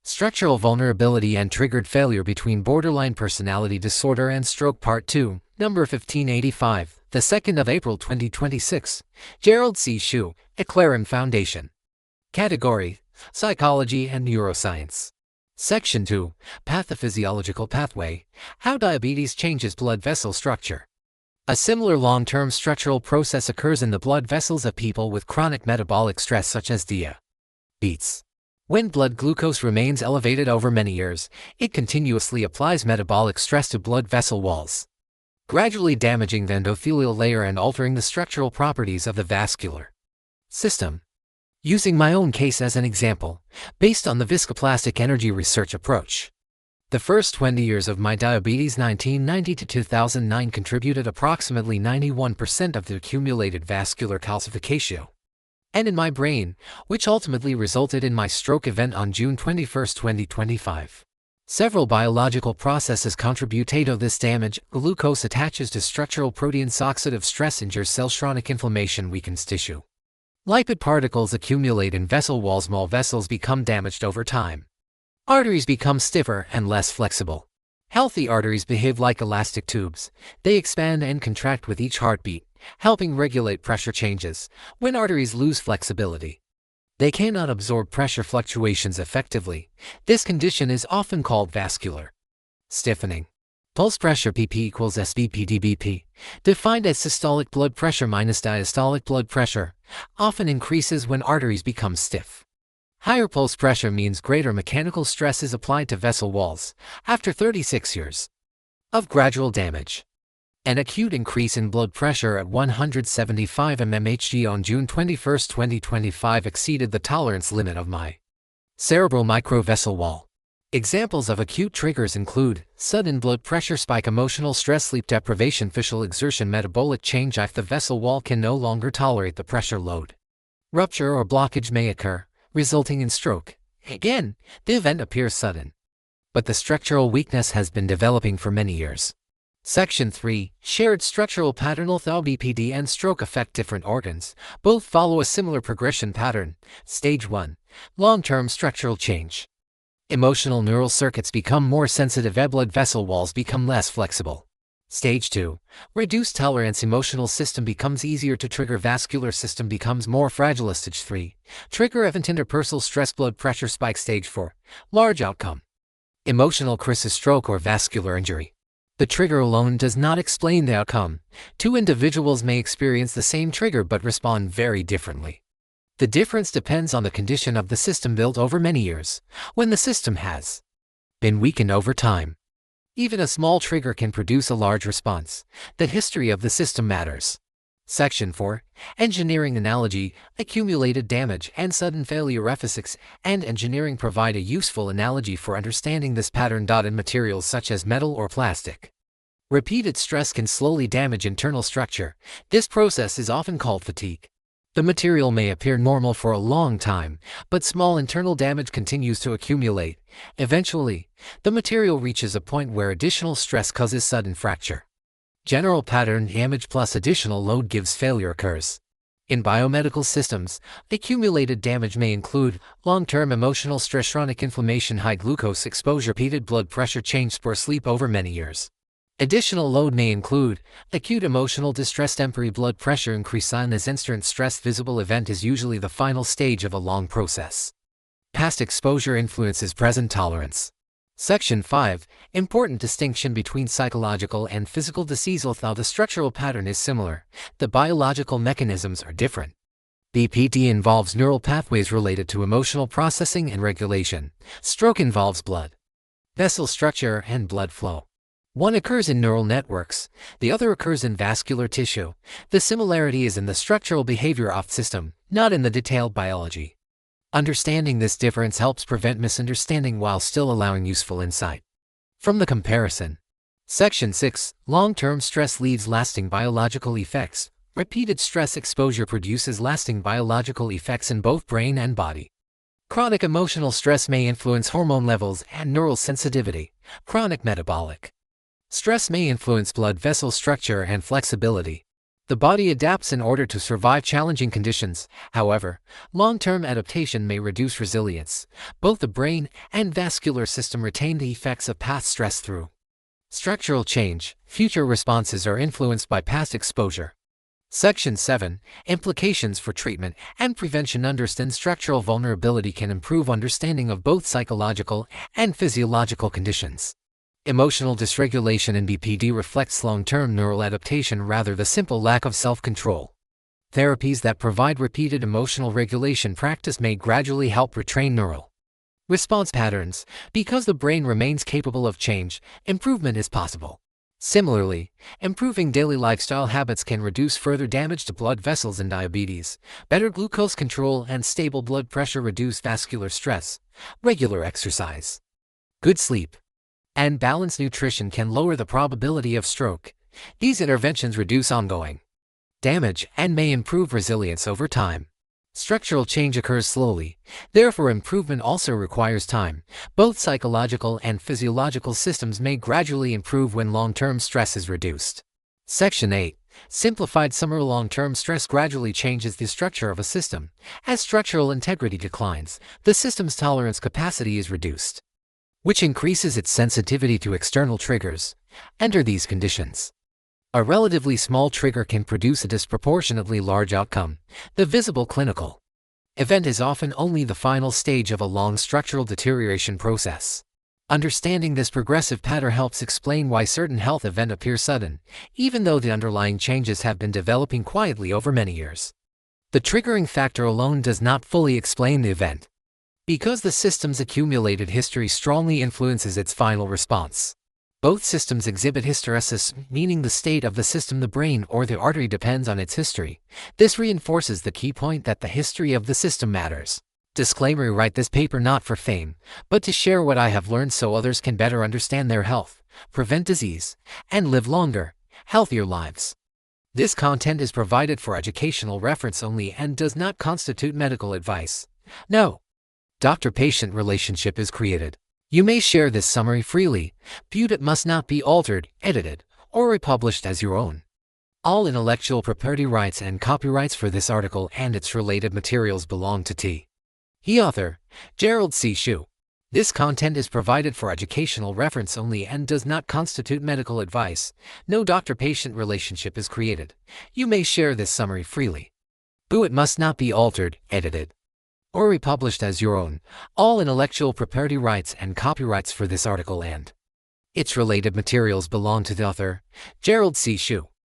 Structural vulnerability and triggered failure between borderline personality disorder and stroke Part 2, number 1585, the 2nd of April 2026. Gerald C. EclaireMD Foundation. Category: Psychology and Neuroscience. Section 2, Pathophysiological Pathway, How Diabetes Changes Blood Vessel Structure. A similar long-term structural process occurs in the blood vessels of people with chronic metabolic stress such as diabetes. When blood glucose remains elevated over many years, it continuously applies metabolic stress to blood vessel walls, gradually damaging the endothelial layer and altering the structural properties of the vascular system. Using my own case as an example, based on the viscoplastic energy research approach, the first 20 years of my diabetes 1990 to 2009 contributed approximately 91% of the accumulated vascular calcification and in my brain, which ultimately resulted in my stroke event on June 21, 2025. Several biological processes contribute to this damage. Glucose attaches to structural proteins, oxidative stress injures cells, chronic inflammation weakens tissue. Lipid particles accumulate in vessel walls, small vessels become damaged over time. Arteries become stiffer and less flexible. Healthy arteries behave like elastic tubes. They expand and contract with each heartbeat, helping regulate pressure changes. When arteries lose flexibility, they cannot absorb pressure fluctuations effectively. This condition is often called vascular stiffening. Pulse pressure PP equals SBP/dBp, defined as systolic blood pressure minus diastolic blood pressure, often increases when arteries become stiff. Higher pulse pressure means greater mechanical stress is applied to vessel walls. After 36 years of gradual damage, an acute increase in blood pressure at 175 mmHg on June 21, 2025 exceeded the tolerance limit of my cerebral microvessel wall. Examples of acute triggers include sudden blood pressure spike, emotional stress, sleep deprivation, physical exertion, metabolic change. If the vessel wall can no longer tolerate the pressure load, rupture or blockage may occur, resulting in stroke. Again, the event appears sudden, but the structural weakness has been developing for many years. Section 3, Shared Structural Pattern. Although BPD and stroke affect different organs, both follow a similar progression pattern. Stage 1, Long-term structural change. Emotional neural circuits become more sensitive, blood vessel walls become less flexible. Stage 2, Reduced tolerance. Emotional system becomes easier to trigger, vascular system becomes more fragile. Stage 3, Trigger event. Interpersonal stress, blood pressure spike. Stage 4, Large outcome. Emotional crisis, stroke or vascular injury. The trigger alone does not explain the outcome. Two individuals may experience the same trigger but respond very differently. The difference depends on the condition of the system built over many years. When the system has been weakened over time, even a small trigger can produce a large response. The history of the system matters. Section 4, Engineering Analogy. Accumulated damage and sudden failure. Physics and engineering provide a useful analogy for understanding this pattern. In materials such as metal or plastic, repeated stress can slowly damage internal structure. This process is often called fatigue. The material may appear normal for a long time, but small internal damage continues to accumulate. Eventually, the material reaches a point where additional stress causes sudden fracture. General pattern: damage plus additional load gives failure occurs. In biomedical systems, accumulated damage may include long-term emotional stress, chronic inflammation, high glucose exposure, repeated blood pressure change, poor sleep over many years. Additional load may include acute emotional distress, temporary blood pressure increase. As instant stress visible event is usually the final stage of a long process. Past exposure influences present tolerance. Section 5, Important distinction between psychological and physical disease. Although the structural pattern is similar, the biological mechanisms are different. BPD involves neural pathways related to emotional processing and regulation. Stroke involves blood vessel structure and blood flow. One occurs in neural networks, the other occurs in vascular tissue. The similarity is in the structural behavior of the system, not in the detailed biology. Understanding this difference helps prevent misunderstanding while still allowing useful insight from the comparison. Section 6, Long-term stress leaves lasting biological effects. Repeated stress exposure produces lasting biological effects in both brain and body. Chronic emotional stress may influence hormone levels and neural sensitivity. Chronic metabolic stress may influence blood vessel structure and flexibility. The body adapts in order to survive challenging conditions. However, long-term adaptation may reduce resilience. Both the brain and vascular system retain the effects of past stress through structural change. Future responses are influenced by past exposure. Section 7. Implications for treatment and prevention. Understand structural vulnerability can improve understanding of both psychological and physiological conditions. Emotional dysregulation in BPD reflects long-term neural adaptation rather than simple lack of self-control. Therapies that provide repeated emotional regulation practice may gradually help retrain neural response patterns. Because the brain remains capable of change, improvement is possible. Similarly, improving daily lifestyle habits can reduce further damage to blood vessels in diabetes. Better glucose control and stable blood pressure reduce vascular stress. Regular exercise, good sleep, and balanced nutrition can lower the probability of stroke. These interventions reduce ongoing damage and may improve resilience over time. Structural change occurs slowly, therefore improvement also requires time. Both psychological and physiological systems may gradually improve when long-term stress is reduced. Section 8. Simplified summary. Long-term stress gradually changes the structure of a system. As structural integrity declines, the system's tolerance capacity is reduced, which increases its sensitivity to external triggers. Under these conditions, a relatively small trigger can produce a disproportionately large outcome. The visible clinical event is often only the final stage of a long structural deterioration process. Understanding this progressive pattern helps explain why certain health events appear sudden, even though the underlying changes have been developing quietly over many years. The triggering factor alone does not fully explain the event, because the system's accumulated history strongly influences its final response. Both systems exhibit hysteresis, meaning the state of the system, the brain or the artery, depends on its history. This reinforces the key point that the history of the system matters. Disclaimer: write this paper not for fame, but to share what I have learned so others can better understand their health, prevent disease, and live longer, healthier lives. This content is provided for educational reference only and does not constitute medical advice. No doctor-patient relationship is created. You may share this summary freely, but it must not be altered, edited, or republished as your own. All intellectual property rights and copyrights for this article and its related materials belong to T. He author, Gerald C. This content is provided for educational reference only and does not constitute medical advice. No doctor-patient relationship is created. You may share this summary freely, but it must not be altered, edited, or republished as your own. All intellectual property rights and copyrights for this article and its related materials belong to the author, Gerald C.